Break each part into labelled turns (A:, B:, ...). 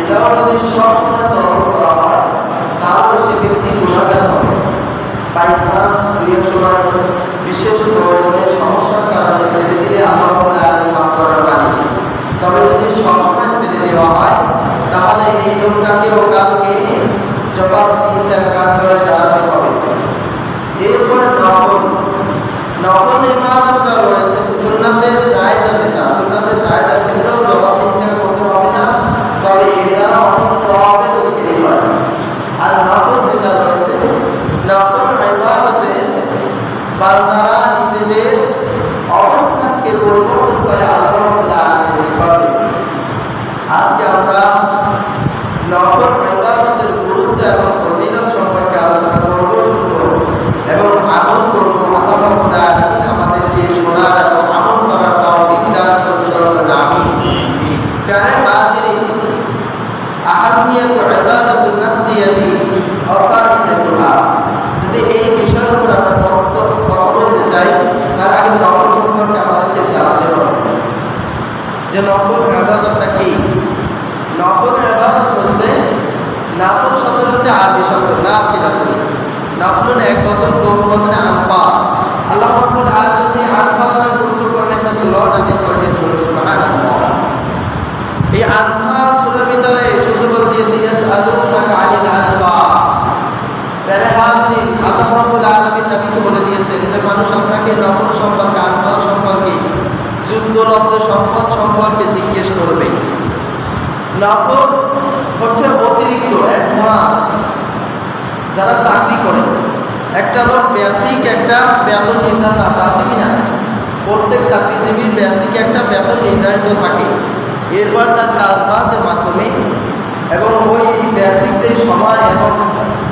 A: এটাও যদি সবসময় তরল করা হয় তাহলে সে ব্যক্তি গুণাগার হবে। বাই চান্স দুই এক সময় বিশেষ প্রয়োজনে সমস্যার কারণে ছেড়ে দিলে আল্লাহ মাফ করার মালিক। তবে যদি সবসময় ছেড়ে দেওয়া হয় তাহলে এই লোকটাকেও কালকে জবাবদিহিতার কাঠগড়ায় দাঁড়াতে হবে। এরপরে নফল ইবাদতটা রয়েছে সুন্নাতে জায়েদা, যেটা সুন্নাতে জায়েদার ক্ষেত্রেও জবাবদিহিতা করতে হবে না, তবে এর দ্বারা অনেক সওয়াবের অধিকারী হয়। আর নফল যেটা রয়েছে, নফল ইবাদতে বান্দারা নিজেদের অবস্থানকে পরিবর্তন করে আল্লাহ রাব্বুল আলামিনের পাবে। আজকে আমরা নফল ইবাদতের গুরুত্ব এবং ফজিলত সম্পর্কে আলোচনা করব, শুনব এবং আমল করব। আল্লাহ রাব্বুল আলামিন আমাদেরকে শোনার এবং আমল করার তৌফিক দান করুন, সকলে আমিন। কারণ হাজিরিন, আহামিয়াত ইবাদাতুন নাফসিয়াতি ওয়া ফাইদাতুহা, যদি এই বিষয়ের উপর আমরা কথা বলতে চাই তাহলে আগে নফল সম্পর্কে আমাদেরকে জানতে হবে যে নফল ইবাদতটা কি। নফল ইবাদত হচ্ছে, নাফল শব্দ হচ্ছে আরবি শব্দ নাফিলাতুন। নাফলুন এক বছর, 2 বছরে আনফাল। আল্লাহ রাব্বুল আলামিন সেই আনফাল নামে গুরুত্বপূর্ণ একটা সূরা নাযিল করে দিয়েছেন, সুবহানাল্লাহ। এই আনফাল সূরার ভিতরে শুরুতে বলে দিয়েছে ইয়াসআলুনাকা আনিল আনফাল। তাহলে হাজিরিন, আল্লাহ রাব্বুল আলামিন নবীকে বলে দিয়েছেন যে মানুষ আপনাকে নফল সম্পর্কে, আনফাল সম্পর্কে, যুদ্ধলব্ধ সম্পদ সম্পর্কে জিজ্ঞেস করবে। নফল হচ্ছে অতিরিক্ত, অ্যাডভান্স। যারা চাকরি করে, একটা লোক বেসিক একটা বেতন নির্ধারণ আছে কিনা? প্রত্যেক চাকরিজীবীর বেসিক একটা বেতন নির্ধারিত থাকে। এরপর তার কাজবাজের মাধ্যমে এবং ওই বেসিক যে সময় এবং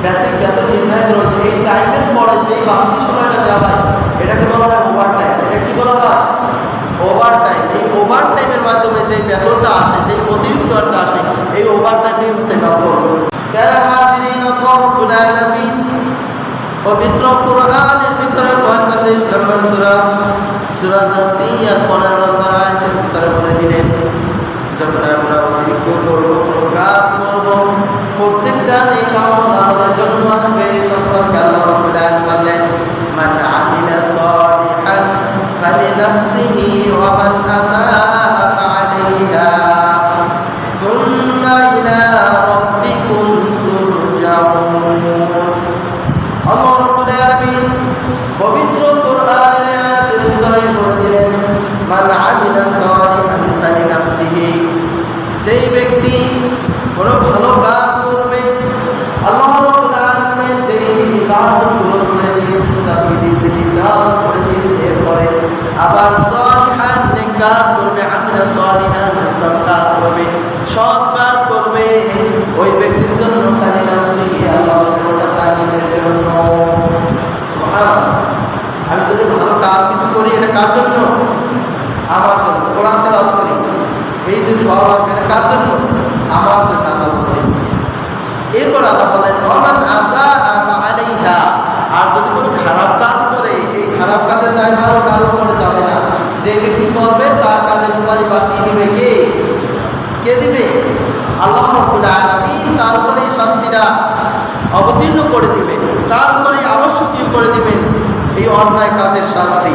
A: বেসিক বেতন নির্ধারিত রয়েছে, এই টাইমের পরে যেই বাড়তি সময়টা দেওয়া হয় এটাকে বলা হয় ওভার টাইম। এটা কি বলা হয়? Over time. এই ওভার টাইমের মাধ্যমে যে বেতনটা আসে, যে অতিরিক্তটা আসে, এই ওভার টাইমই হচ্ছে নফল। যারা হাজিরিন, আল্লাহ রাব্বুল আলামিন পবিত্র কোরআনের ভিতরে 45 নম্বর সূরা, সূরা জাসিয়ার 15 নম্বর আয়াতের ভিতরে বলে দিলেন, যখন আমরা অতিরিক্ত করব, কোনো কাজ করব, প্রত্যেকটা নেক আমল আমাদের জন্য আসবে। সম্পর্কে আল্লাহ রাব্বুল আলামিন বললেন, মান আমিলা সালিহান ফালিনাফসিহি ওয়া মান আসাআ ফাআলাইহা সুম্মা ইলা রাব্বিকুম তুরজাউন। আল্লাহ রাব্বুল আলামিন পবিত্র কোরআনের আয়াতের ভিতরে বলে দিলেন, মান আমিলা সালিহান ফালিনাফসিহি, যেই ব্যক্তি কোনো ভালো কাজ করবে, আল্লাহ রাব্বুল আলামিন যেই ইবাদতগুলো করে দিয়েছেন, চাপিয়ে দিয়েছেন, নির্ধারণ করে দিয়েছেন, এরপরে আবার সালিহান নেক কাজ করবে, আমিলা সালিহান উত্তম কাজ করবে, সৎ কাজ করবে, ওই ব্যক্তির জন্য ফালিনাফসিহি, আল্লাহ বলেন ওটা তার নিজের জন্য। সুবহানাল্লাহ। আমি যদি ভালো কাজ কিছু করি, এটা কার জন্য? আমার জন্য। কোরআন তেলাওয়াত করি, এই যে সওয়াব আসবে, এটা কার জন্য? আমার জন্য, আল্লাহ বলছেন। এরপর আল্লাহ বলেন ওমান আসাআ ফাআলাইহা, আর যদি কোনো খারাপ কাজ করে, এই খারাপ কাজের দায়ভার কারোর উপরে যাবে না। যে ব্যক্তি করবে তার কাজের উপরে বাড়তি দিবে কে? কে দিবে? আল্লাহ রাব্বুল আলামিন তার উপরে শাস্তিটা অবতীর্ণ করে দিবে, তার উপরে আবশ্যকীয় করে দিবেন এই অন্যায় কাজের শাস্তি।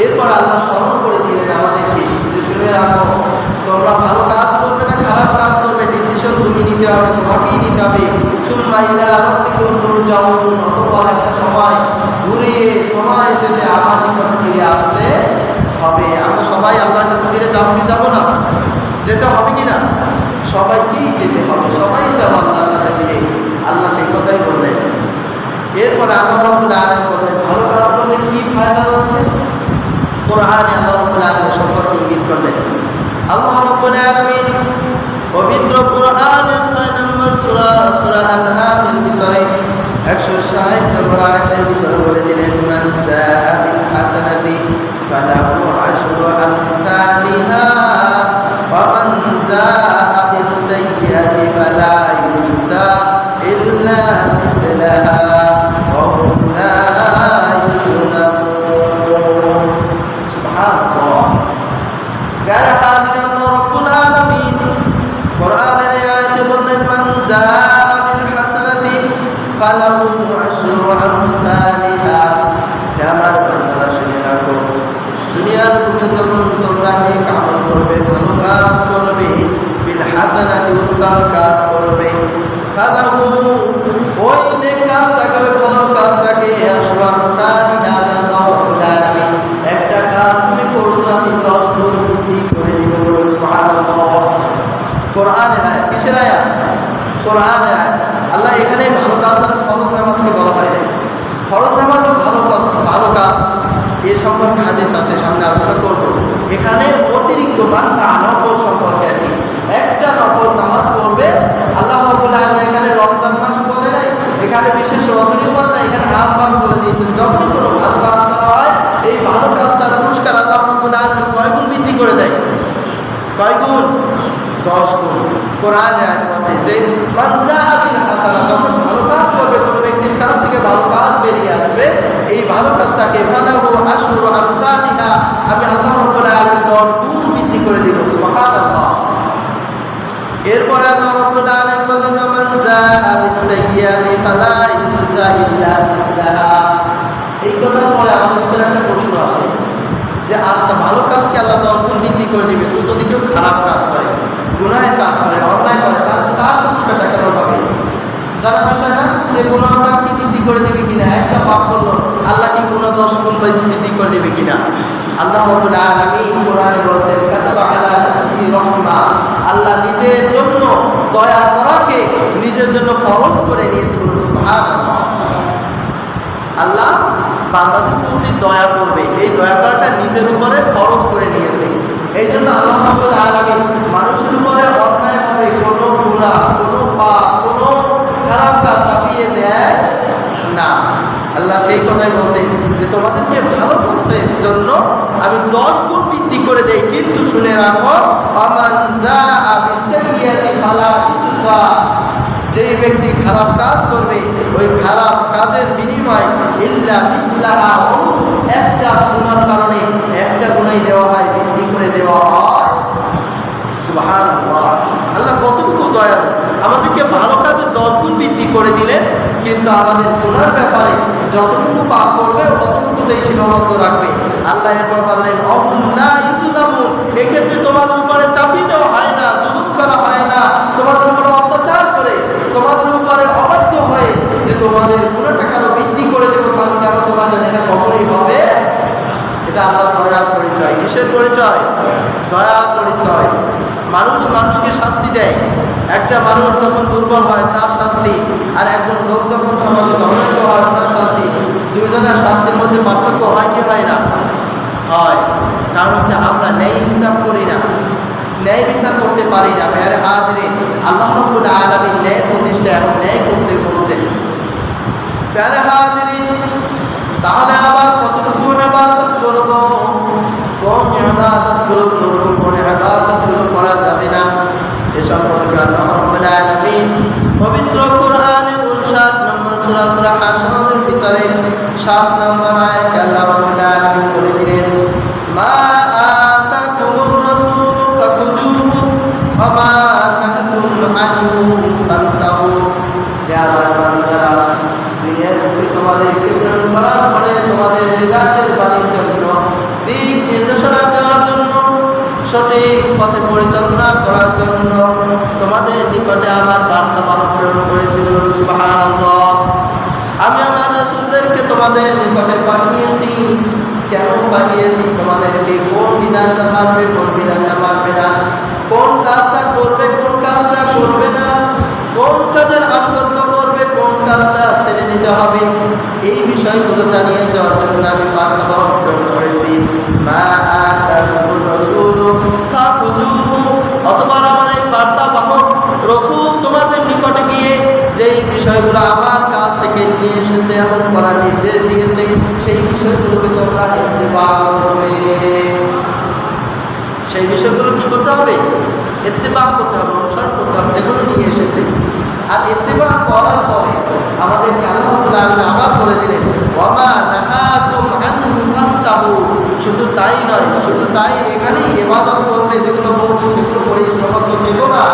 A: এরপর আল্লাহ স্মরণ করে দিলেন আমাদেরকে যে শুনে রাখো, তোমরা ভালো কাজ করবে না খারাপ কাজ করবে, ডিসিশন তুমি নিতে হবে, তোমাকেই নিতে হবে। সুম্মা ইলা রাব্বিকুম তুরজাউন, অতঃপর একটা সময় ঘুরিয়ে সময় শেষে আমার নিকটে ফিরে আসতে হবে। আমরা সবাই আল্লাহর কাছে ফিরে যাবো কি যাবো না? যেতে হবে কি না? সবাইকেই যেতে হবে, সবাই যাবো আল্লাহর কাছে ফিরে। আল্লাহ সেই কথাই বললেন। এরপরে আল্লাহ রাব্বুল আলামিন বললেন ভালো কাজ করলে কি ফায়দা রয়েছে, কোরআনে আল্লাহ রাব্বুল আলামিন সম্পর্কে ইঙ্গিত করলেন। আল্লাহ রাব্বুল আলামিন পবিত্র কোরআনের 6 নম্বর সূরা, সূরা আনআমের ভিতরে 160 নম্বর আয়াতের ভিতরে বলে দিলেন, মান জাআ বিল হাসানাতি ফালাহু আশরু আমসালিহা ওয়া মান জাআ বিস সাইয়্যাতি ফালা ইউজা ইল্লা মিথলাহা ওয়া হুম লা ইউলামুন। সুবহানাল্লাহ। যারা হাজির আল্লাহ রাব্বুল আলামিন ফালাহু আশরু আমসালিহা। হে আমার বান্দারা শুনে রাখো, দুনিয়ার বুকে যখন তোমরা নেক আমল করবে, ভালো কাজ করবে, বিল হাসানাতি উত্তম কাজ করবে, ফালাহু ওই নেক কাজটাকে, ওই ভালো কাজটাকে আশরু আমসালিহা, আল্লাহ রাব্বুল আলামিন একটা কাজ তুমি করছো আমি 10 গুণ বৃদ্ধি করে দিব। বলুন সুবহানাল্লাহ। কোরআনের আয়াত, কিসের আয়াত? কোরআনের আয়াত। আল্লাহ এখানে ভালো কাজ মানে ফরজ নামাজকে বলা হয় না। ফরজ নামাজও ভালো কাজ, এর সম্পর্কে হাদিস আছে, সামনে আলোচনা করব। এখানে অতিরিক্ত মানফা নফল সম্পর্কে আর কি, একটা নফল নামাজ পড়বে আল্লাহ রাব্বুল আলামিন এখানে রমজান মাস বলে নাই, এখানে বিশেষ রজনী বলে নাই, এখানে আমভাবে বলে দিয়েছেন যখন কোনো ভালো কাজ করা হয় এই ভালো কাজটার পুরস্কার আল্লাহ রাব্বুল আলামিন কয় গুণ বৃদ্ধি করে দেয়? কয় গুণ? 10 গুণ। কোরআনে আছে যে মান জাআ বিল হাসানা, যখন ভালো কাজ করবে, কোনো ব্যক্তির কাছ থেকে ভালো কাজ বেরিয়ে আসবে, এই ভালো কাজটাকে ফালাহু আশরু আমসালিহা, আমি আল্লাহ রাব্বুল আলামিন 10 গুণ বৃদ্ধি করে দিব। সুবহানাল্লাহ। এরপর আল্লাহ রাব্বুল আলামিন বললেন মান জাআ বিস সাইয়্যাতি ফালা ইউজজা ইল্লা মিসলাহা। এই কথার পরে আমাদের ভিতরে একটা প্রশ্ন আসে যে আচ্ছা, ভালো কাজকে আল্লাহ 10 গুণ বৃদ্ধি করে দিবে, তো যদি কেউ খারাপ কাজ করে, গুনাহের কাজ করে, অন্যায় করে, তাহলে তার পুরস্কারটা কেন পাবে? জানার বিষয় না যে গুনাহটা কি বৃদ্ধি করে দিবে কিনা? একটা পাপ করলো, আল্লাহ কি গুনাহ 10 গুণ বৃদ্ধি করে দিবে কিনা? আল্লাহ রাব্বুল আলামিন কোরআনে বলেছেন কাতাবা আলা নাফসিহি রাহমা, আল্লাহ নিজের জন্য দয়া করাকে নিজের জন্য ফরজ করে নিয়েছে। বলুন সুবহানাল্লাহ। আল্লাহ বান্দাদের প্রতি দয়া করবে, এই দয়া করাটা নিজের উপরে ফরজ করে নিয়েছে। এই জন্য আল্লাহ রাব্বুল আলামিন মানুষের উপরে অন্যায়ভাবে কোনো গুনাহ, কোনো পাপ, কোনো খারাপ কাজ চাপিয়ে দেয় না। আল্লাহ সেই কথাই বলছেন যে তোমাদেরকে ভালো কাজের জন্য আমি 10 গুণ বৃদ্ধি করে দেই, কিন্তু শুনে রাখো আমান জাআ বিসাইয়্যাতি ফালা ইউজজা, যেই ব্যক্তি খারাপ কাজ করবে ওই খারাপ কাজের বিনিময় ইল্লা মিসলাহা, একটা গুনার কারণে একটা গুনাই দেওয়া হয়, বৃদ্ধি করে দেওয়া হয়। সুবহানাল্লাহ। আল্লাহ কতটুকু দয়ালু, আমাদেরকে ভালো কাজে 10 গুণ বৃদ্ধি করে দিলেন, কিন্তু আমাদের গুনার ব্যাপারে যতটুকু পাপ করবে ততটুকুতেই সীমাবদ্ধ রাখবে। আল্লাহ এরপর বললেন অহুম লা ইউজলামুন, এক্ষেত্রে তোমাদের উপরে চাপিয়ে দেওয়া হয় না, জুলুম করা হয় না, তোমাদের উপরে অত্যাচার করে, তোমাদের উপরে অবাধ্য হয়ে যে তোমাদের গুনাহটা কারো বৃদ্ধি করে দেবো কাল কিয়ামত ময়দানে, এটা কখনোই হবে। এটা আল্লাহর দয়ার পরিচয়। কিসের পরিচয়? দয়ার পরিচয়। মানুষ মানুষকে শাস্তি দেয়, একটা মানুষ যখন দুর্বল হয় তার শাস্তি, আর একজন লোক যখন সমাজে ধর্মান্ত হয় তার শাস্তি, দুইজনের শাস্তির মধ্যে পার্থক্য হয় কি হয় না? হয়। কারণ হচ্ছে আমরা ন্যায় ইনসাফ করি না, ন্যায় বিচার করতে পারি না। আরে হাজরিন, আল্লাহ রাব্বুল আলামিন ন্যায় প্রতিষ্ঠা এবং ন্যায় করতে বলছেন। আরে হাজরিন, তাহলে আবার কতটুকু ইবাদত করব, কোন ইবাদতগুলো করব, কোন ইবাদতগুলো করা যাবে না, এ সম্পর্কে আল্লাহ রাব্বুল আলামিন পবিত্র কোরআনের 59 নম্বর সূরা সূরা হাশরের ভিতরে 7 নম্বর আয়াতে আল্লাহ রাব্বুল আলামিন বলে দিলেন মা আতাকুমুর রাসূল ফাখুযুহু ওয়া মা নাহাকুম আনহু ফান্তাহু। হে আমার বান্দারা, দুনিয়ার বুকে তোমাদেরকে প্রেরণ করা হলে তোমাদের হিদায়াতের বাণীর জন্য, দিক নির্দেশনা দেওয়ার জন্য, সঠিক পথে পরিচালনা করার জন্য তোমাদের নিকটে আমার বার্তা বাহক প্রেরণ করেছি। বলুন সুবহানাল্লাহ। আমি আমার রাসূলদেরকে তোমাদের নিকটে পাঠিয়েছি। কেন পাঠিয়েছি? তোমাদেরকে কোন বিধানটা মানবে, কোন বিধানটা মানবে না, কোন কাজটা করবে, কোন কাজটা করবে না, কোন কাজের আনুগত্য করবে, কোন কাজটা ছেড়ে দিতে হবে, এই বিষয়গুলো জানিয়ে যাওয়ার জন্য আমি বার্তা বাহক প্রেরণ করেছি। মা আতাকুমুর রাসূলু ফাখুযুহু, অথবা আমার এই বার্তা বাহক রাসূল তোমাদের নিকটে গিয়ে যেই বিষয়গুলো আমার কাছ থেকে নিয়ে এসেছে এবং করার নির্দেশ দিয়েছে, সেই বিষয়গুলোকে তোমরা ইত্তেবা করবে। সেই বিষয়গুলো কি করতে হবে? ইত্তেবা করতে হবে, অনুসরণ করতে হবে, যেগুলো নিয়ে এসেছে। আর ইত্তেবা করার পরে আমাদেরকে আল্লাহ রাব্বুল আলামিন আবার বলে দিলেন ওয়া মা নাহাকুম আনহু ফান্তাহু। শুধু তাই নয়, শুধু তাই এখানেই ইবাদত করবে, যেগুলো বলছে সেগুলো করে সীমাবদ্ধ থেকো না।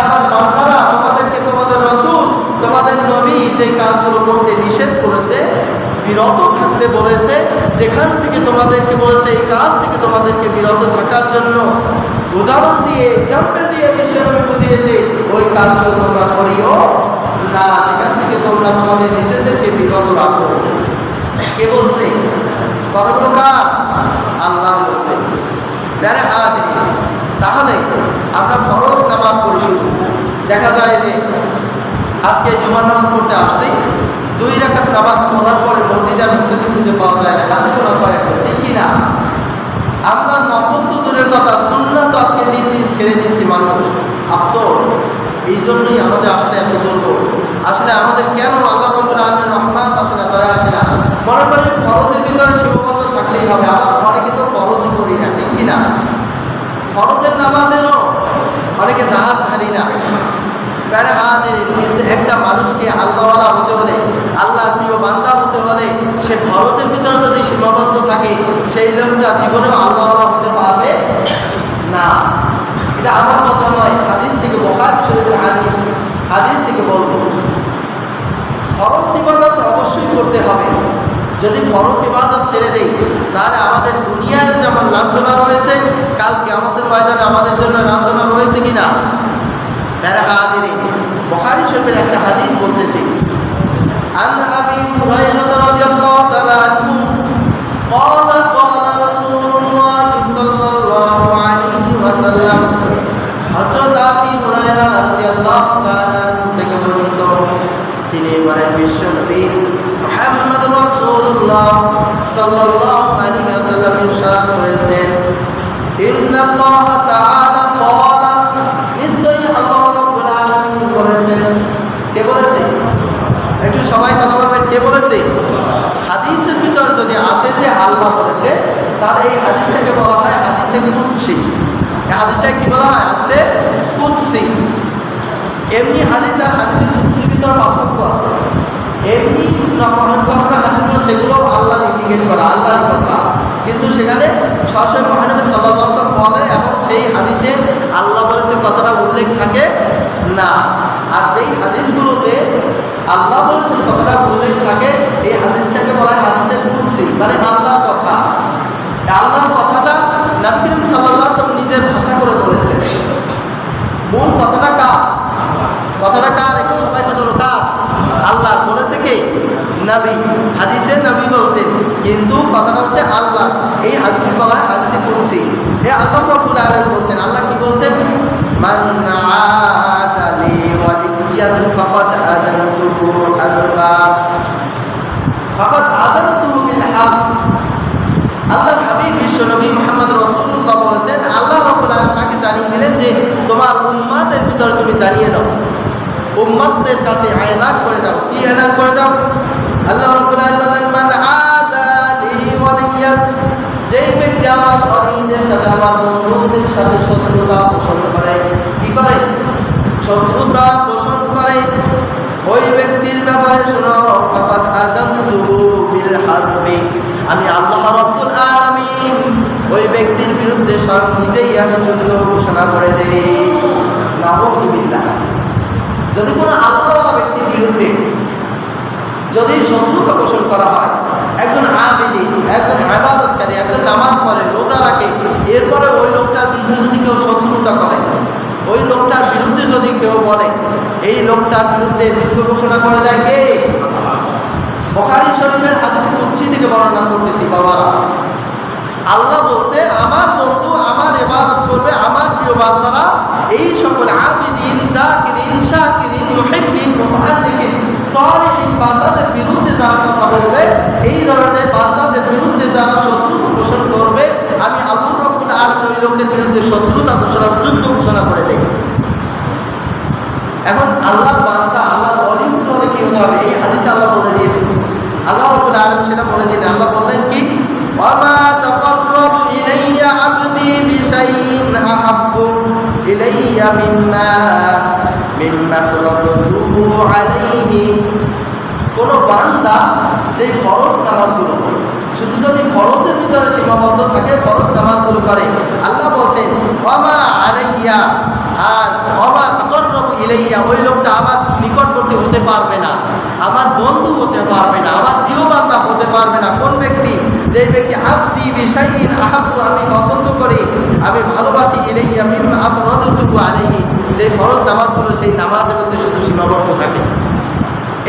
A: আমার বান্দারা, তোমাদেরকে তোমাদের রাসূল, তোমাদের নবী যে কাজগুলো করতে নিষেধ করেছে, বিরত থাকতে বলেছে, যেখান থেকে তোমাদেরকে বলেছে এই কাজ থেকে তোমাদেরকে বিরত থাকার জন্য উদাহরণ দিয়ে এক্সাম্পল দিয়ে বিশ্বনবী বুঝিয়েছে ওই কাজগুলো তোমরা করিও না, সেখান থেকে তোমরা তোমাদের নিজেদেরকে বিরত রাখো। কে বলছে কথাগুলো? কার? আল্লাহ বলছে। বেড়ে হাজির, তাহলে আমরা ফরজ নামাজ পড়ি, শুধু দেখা যায় যে আজকে জুমার নামাজ পড়তে আসছি, 2 রাকাত নামাজ পড়ার পরে মসজিদের মুসল্লি খুঁজে পাওয়া যায় না, হাতে গোনা কয়েকজন, ঠিক কিনা? আমরা নফল তো দূরের কথা, সুন্নাত তো আজকে দিন দিন ছেড়ে দিচ্ছি মানুষ। আফসোস, এই জন্যই আমাদের আসলে এত দুর্বল। আসলে আমাদের কেন আল্লাহ রাব্বুল আলামিনের রহমত আসে না, দয়া আসে না? মনে করি ফরজের ভিতরে সীমাবদ্ধ থাকলেই হবে, আবার অনেকে তো ফরজই করি না, ঠিক কিনা? ফরজের নামাজেরও অনেকে ধার ধারি না। কিন্তু একটা মানুষকে আল্লাহওয়ালা হতে হলে, আল্লাহর প্রিয় বান্দা হতে হলে, সে ফরজের ভিতরে যদি সীমাবদ্ধ থাকে, সেই লোকটা জীবনেও আল্লাহওয়ালা হতে পারবে না। এটা আমার কথা নয়, হাদিস থেকে, বুখারী শরীফের হাদিস থেকে বলবো। ফরজ ইবাদত অবশ্যই করতে হবে। যদি ফরজ ইবাদত ছেড়ে দেই, তাহলে আমাদের দুনিয়ায় যেমন লাঞ্ছনা রয়েছে, কাল কিয়ামতের ময়দানে আমাদের জন্য লাঞ্ছনা রয়েছে কিনা? বুখারী শরীফের একটা হাদিস বলতেছে, আন আবি হুরায়রা রাদিয়াল্লাহু তাআলা আনহু قال قال رسول الله সাল্লাল্লাহু আলাইহি ওয়াসাল্লাম, হযরত আবি হুরায়রা রাদিয়াল্লাহু তাআলা থেকে বর্ণিত, তিনি বলেন বিশ্বনবী মুহাম্মদ রাসূলুল্লাহ সাল্লাল্লাহু আলাইহি ওয়াসাল্লাম ইরশাদ করেছেন, ইন্নাল্লাহ তাআলা ক্বালা, নিশ্চয়ই আল্লাহ রাব্বুল আলামিন বলেছেন। কে বলেছে? একটু সবাই কথা বলবেন, কে বলেছে? হাদিসের ভিতর যদি আসে যে আল্লাহ বলেছে, তাহলে এই হাদিসটাকে বলা হয় হাদিসে কুদসি। এই হাদিসটাকে কি বলা হয়? হাদিসে কুদসি। এমনি হাদিস আর হাদিসে কুদসির ভিতর পার্থক্য আছে। এমনি হাদিসগুলো সেগুলো আল্লাহ ইন্ডিকেট করা, আল্লাহর কথা, কিন্তু সেখানে সরাসরি মহানবী সাল্লাল্লাহু আলাইহি ওয়াসাল্লাম বলে এবং সেই হাদিসে আল্লাহ বলেছে কথাটা উল্লেখ থাকে না। আর যেই হাদিসগুলোতে আল্লাহ বলেছেন কথাটা উল্লেখ থাকে, এই হাদিসটাকে বলা হয় হাদিসে কুদসি, মানে আল্লাহর কথা। আল্লাহর কথাটা নবী করিম সাল্লাল্লাহু আলাইহি ওয়াসাল্লাম নিজের ভাষা করে বলেছেন। মূল কথাটা কার? কথাটা কার? একটু সবাই কথা বলো, কার? আল্লাহ বলেছে কে? নবী। হাদিসে নবী বলছেন, কিন্তু কথাটা হচ্ছে আল্লাহ। এই হাদিসে বলা হয় হাদিসে কুদসি। এই আল্লাহ রাব্বুল আলামিন বলছেন, আল্লাহ কি বলছেন? মান আদা লি ওয়ালিয়ান ফাকাদ আযানতুহু হারবা, ফাকাদ আযানতুহু বিল হারব। আল্লাহর হাবিব বিশ্বনবী মুহাম্মদ রাসূলুল্লাহ বলেছেন, আল্লাহ রাব্বুল আলামিন তাকে জানিয়ে দিলেন যে তোমার উম্মতের ভিতরে তুমি জানিয়ে দাও, উম্মতদের কাছে এলান করে দাও। কি এলান করে দাও? আল্লাহ রাব্বুল আলামিন বলেন, মান আদা লি ওয়ালিয়ান, যেই ব্যক্তি আমার ওয়ালিদের সাথে, আমার বন্ধুদের সাথে শত্রুতা পোষণ করে, কি করে? শত্রুতা পোষণ করে, ওই ব্যক্তির ব্যাপারে শোনো, ফাকাদ আযানতুহু বিল হারবি, আমি আল্লাহ রাব্বুল আলামিন ওই ব্যক্তির বিরুদ্ধে নিজেই আমি যুদ্ধ ঘোষণা করে দেই। নাউযুবিল্লাহ। যদি কোনো আল্লাহওয়ালা ব্যক্তির বিরুদ্ধে যদি শত্রুতা পোষণ করা হয়, একজন আবেদী, একজন ইবাদতকারী, একজন নামাজ পড়ে, রোজা রাখে, এরপরে ওই লোকটার বিরুদ্ধে যদি কেউ শত্রুতা করে, ওই লোকটার বিরুদ্ধে যদি কেউ বলে, এই লোকটার বিরুদ্ধে যুদ্ধ ঘোষণা করে দেয় কে? বুখারী শরীফের হাদিসে কুদসি থেকে বর্ণনা করতেছি বাবারা। আল্লাহ বলছে, আমার বন্ধু আমার ইবাদত করবে, আমার প্রিয় বান্দারা, এই সকল আবিদিন, জাকিরিন, শাকিরিন, মুহিব্বিন, মুতাআল্লিকিন, সালিহিন বান্দাদের বিরুদ্ধে যারা কথা বলবে, এই ধরনের বান্দাদের বিরুদ্ধে যারা শত্রুতা পোষণ করবে, আমি আল্লাহ রাব্বুল আলামিন ওই লোকের বিরুদ্ধে শত্রুতা ঘোষণা, যুদ্ধ ঘোষণা করে দেই। এখন আল্লাহর বান্দা, আল্লাহর ওলি হতে হলে কি হতে হবে? এই হাদিসে আল্লাহ বলে দিয়েছেন, আল্লাহ রাব্বুল আলামিন সেটা বলে দিন। আল্লাহ বললেন কি? ওয়ামা তাকাররাবু ইলাইয়া আবদি বিশাইইন আহাব্বু ইলাইয়া মিম্মা ফারাদতুহু আলাইহি। কোন বান্দা যে ফরজ নামাজগুলো পড়ে, শুধু যদি ফরজের ভিতরে সীমাবদ্ধ থাকে, ফরজ নামাজগুলো করে, আল্লাহ বলছেন ওয়ামা আলাইয়া, আর ওয়ামা তাকাররাবু ইলাইয়া, ওই লোকটা আমার নিকটবর্তী হতে পারবে না, আমার বন্ধু হতে পারবে না, আমার প্রিয় বান্দা হতে পারবে না। কোন ব্যক্তি? যে ব্যক্তি আব্দি বিশাইইন আহাব্বু, আমি পছন্দ করি, আমি ভালোবাসি, ইলাইয়া মিম্মা আফরাদতুহু আলাইহি, যে ফরজ নামাজগুলো সেই নামাজের মধ্যে শুধু সীমাবদ্ধ থাকে।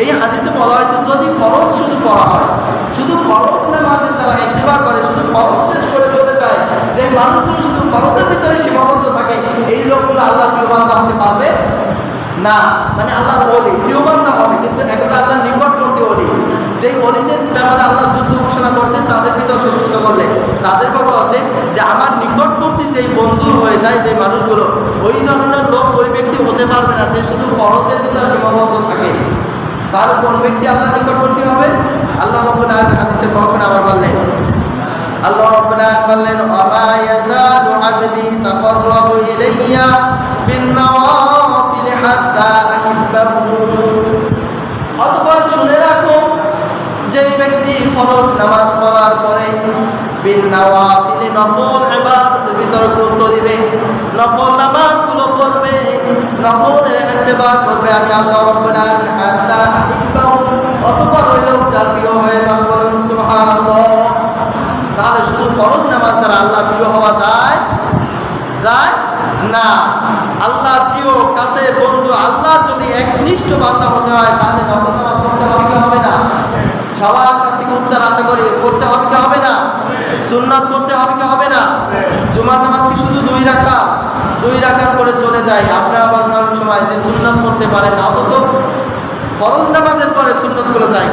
A: এই হাদিসে বলা হয়েছে যদি ফরজ শুধু পড়া হয়, শুধু ফরজ নামাজে যারা ইত্তেবা করে, শুধু ফরজ শেষ করে চলে যায়, যে মানুষগুলো শুধু ফরজের ভিতরে সীমাবদ্ধ থাকে, এই লোকগুলো আল্লাহর প্রিয় বান্দা হতে পারবে না। মানে আল্লাহর ওলি প্রিয় বান্দা হবে, কিন্তু একেবারে আল্লাহর নিকটবর্তী ওলি। যেই ওলিদের ব্যাপারে আল্লাহ যুদ্ধ ঘোষণা করছে তাদের ভিতরে শত্রুতা করলে তাদের বাবা আছে যে আমার নিকটবর্তী যেই বন্ধু হয়ে যায় যে মানুষগুলো, ওই ধরনের লোক ওই ব্যক্তি হতে পারবে না যে শুধু ফরজের ভিতরে সীমাবদ্ধ থাকে। তাহলে কোন ব্যক্তি আল্লাহ নিকটবর্তী হবে? আল্লাহ রাব্বুল আলামিন হাদিসে প্রমাণ আবার বললেন, আল্লাহ রাব্বুল আলামিন বললেন, ওয়া ইয়াজালু আবদি তাকাররাবু ইলাইয়া বিন-নওয়াফিল হাত্তা আহিব্বাহু। অতঃপর শুনে রাখো, যেই ব্যক্তি ফরজ নামাজ পড়ার পরে বিন-নওয়াফিল নফল ইবাদতের ভিতর গুরুত্ব দিবে, নফল নামাজগুলো পড়বে, নফলের ইত্তেবা করবে, আমি আল্লাহ রাব্বুল আলামিন হাত্তা আহিব্বাহু, অতঃপর ওই লোকটার প্রিয় হয়ে যাবে। বলুন সুবহানাল্লাহ। তাহলে শুধু ফরজ নামাজ দ্বারা আল্লাহ প্রিয় হওয়া যায় না। আল্লাহ প্রিয় কাছে বন্ধু, আল্লাহর যদি একনিষ্ঠ বান্দা হতে হয় তাহলে নফল নামাজ পড়তে হবে কি হবে না? সবার কাছ থেকে উত্তর আশা করি, করতে হবে কি হবে না? সুন্নাত করতে হবে কি হবে না? জুমার নামাজ কি শুধু 2 রাকাত করে চলে যায়? আপনারা বলার সময় যে সুন্নাত করতে পারেন না, অথচ ফরজ নামাজের পরে সুন্নতগুলো যায়,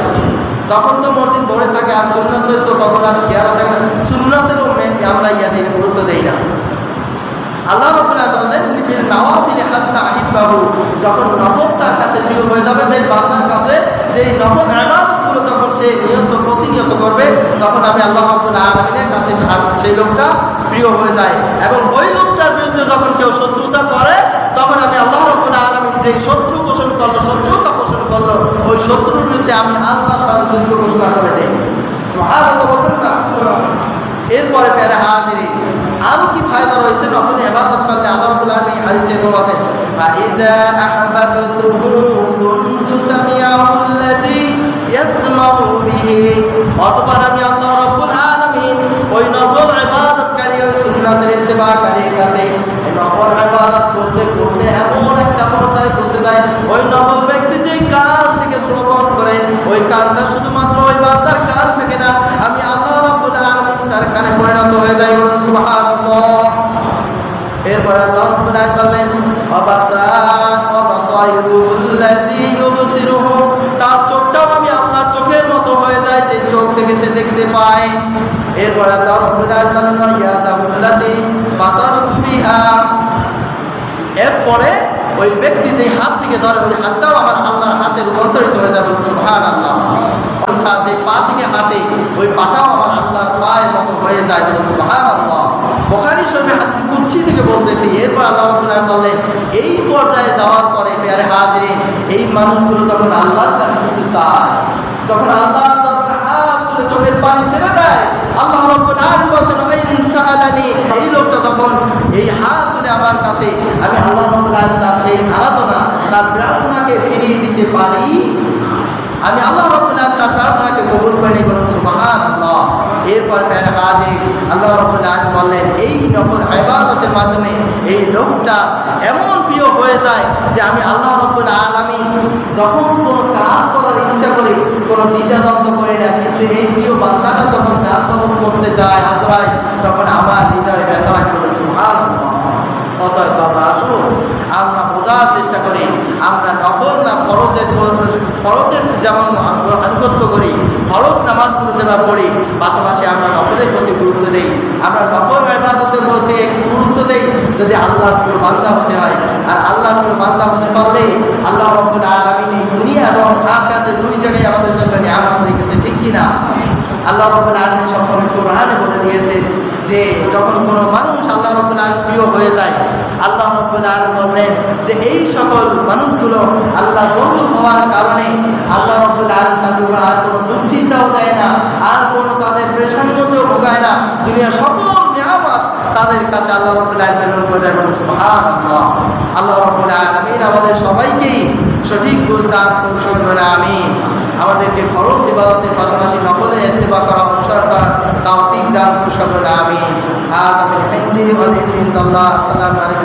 A: তখন তো মসজিদ ভরে থাকে, আর সুন্নতের তো তখন আর খেয়াল থাকে না, সুন্নতেরও আমরা গুরুত্ব দেই না। আল্লাহ রাব্বুল আলামিন বললেন বিন-নওয়াফিল হাত্তা আহিব্বাহু, যখন নফল তার কাছে প্রিয় হয়ে যাবে, যে বান্দার কাছে যেই নফল ইবাদতগুলো যখন সে প্রতিনিয়ত করবে, তখন আমি আল্লাহ রাব্বুল আলামিনের কাছে সেই লোকটা প্রিয় হয়ে যায়। এবং ওই লোকটার বিরুদ্ধে যখন কেউ শত্রুতা করে, তখন আমি আল্লাহ রাব্বুল আলামিন যে শত্রুতা পোষণ করলো, ওই শত্রুর বিরুদ্ধে আমি আল্লাহ স্বয়ং যুদ্ধ ঘোষণা করে দেই। সুবহানাল্লাহ বলবেন না? এরপরে প্যারে হাজিরিন, আরো কি ফায়দা রয়েছে নফল ইবাদত করলে? আল্লাহ রাব্বুল আলামিন হাদিসে বলেছেন, ফাইজা আহবাবতুহু কুনতু সামিআহুল্লাযী ইয়াসমাউ বিহি, অতঃপর আমি আল্লাহ রাব্বুল আলামিন ওই নফল ইবাদতকারী, ওই সুন্নাতের ইত্তেবাকারীর কাছে এই নফল ইবাদত করতে করতে এমন একটা পর্যায়ে পৌঁছে যায়, ওই নফল ব্যক্তি যে কান থেকে শ্রবণ করে, ওই কানটা শুধুমাত্র ওই বান্দার কান থাকে না, আমি আল্লাহ রাব্বুল আলামিন তার কানে পরিণত হয়ে যাই। বলুন সুবহানাল্লাহ। এরপরে আল্লাহ রাব্বুল আলামিন বললেন, ওয়াবাসাইরুল্লাযী ইউবসিরুহু, তার চোখটাও আমি আল্লাহর চোখের মতো হয়ে যায়, যে চোখ থেকে সে দেখতে পায়। এরপরে আল্লাহ রাব্বুল আলামিন বললেন, ইয়াদাহুল্লাযী বাতাশতু বিহা, এরপরে ওই ব্যক্তি যে হাত থেকে ধরে, ওই হাতটাও আমার আল্লাহর হাতে রূপান্তরিত হয়ে যাবে। সুবহানাল্লাহ। যে পা থেকে হাঁটে, ওই পাটাও আমার আল্লাহর পায়ের মতো হয়ে যায়। সুবহানাল্লাহ। বুখারী শরীফে হাদিস কুদসি থেকে বলতেছি। এরপর আল্লাহ রাব্বুল আলামিন বললেন, এই পর্যায়ে যাওয়ার পরে প্যারে হাজিরিন, এই মানুষগুলো যখন আল্লাহর কাছে কিছু চায়, যখন আল্লাহ তখন হাত তুলে চোখের পানি ছেড়ে দেয়, আল্লাহ রাব্বুল আলামিন বলেন, ইনসাআলানি, এই লোকটা তখন এই হাত তুলে আমার কাছে, আমি আল্লাহ রাব্বুল আলামিন তার সেই আরাধনা, তার প্রার্থনাকে ফিরিয়ে দিতে পারি, আমি আল্লাহ রাব্বুল আলামিন তার প্রার্থনাকে কবুল করে নেই। বলুন সুবহানাল্লাহ। এরপর প্যারে হাজির, আল্লাহ রাব্বুল আলামিন বললেন, এই নফল ইবাদতের মাধ্যমে এই লোকটা এমন প্রিয় হয়ে যায় যে আমি আল্লাহ রাব্বুল আলামিন যখন কোনো কাজ করার ইচ্ছা করি, কোনো দ্বিধাদ্বন্দ্ব করি না, কিন্তু এই প্রিয় বান্দাটা যখন জান কবজ করতে যায় আজরাইল, তখন আমার হৃদয়ে ব্যথা লাগে। বলুন সুবহানাল্লাহ। অতএব আমরা আসুন, আমরা বোঝার চেষ্টা করি, আমরা নফল না ফরজের যেমন আনুগত্য করি, ফরজ নামাজগুলো যেভাবে পড়ি, পাশাপাশি আমরা নফলের প্রতি গুরুত্ব দেই, আমরা নফল ইবাদতের প্রতি একটু গুরুত্ব দেই, যদি আল্লাহর প্রিয় বান্দা হতে হয়। আর আল্লাহর প্রিয় বান্দা হতে পারলে আল্লাহ রাব্বুল আলামিন দুনিয়া এবং আখিরাতে দুই জায়গায় আমাদের জন্য নিয়ামত রেখেছে, ঠিক কিনা? আল্লাহ রাব্বুল আলামিন সম্পর্কে কোরআনে বলে দিয়েছে যে যখন কোনো মানুষ আল্লাহ রাব্বুল আলামিন প্রিয় হয়ে যায়, আল্লাহ রাব্বুল আলামিন বললেন যে এই সকল মানুষগুলো আল্লাহ বন্ধু হওয়ার কারণে আল্লাহ রাব্বুল আলামিন তাদের উপর আর কোনো দুশ্চিন্তাও দেয় না, আর কোনো তাদের পেরেশানির মধ্যেও ভোগায় না, দুনিয়ার সকল নিয়ামত তাদের কাছে আল্লাহ রাব্বুল আলামিন প্রেরণ করে দেয়। বলুন সুবহানাল্লাহ। আল্লাহ রাব্বুল আলামিন আমাদের সবাইকেই সঠিক বুঝ দান করুন, আমিন। আমাদেরকে ফরজ ইবাদতের পাশাপাশি নফলের ইত্তেবা করা, অনুসরণ করার তৌফিক দান করুন, আমিন। আজ আমি হিন্দি ওয়া ইনশাআল্লাহ। আসসালামু আলাইকুম।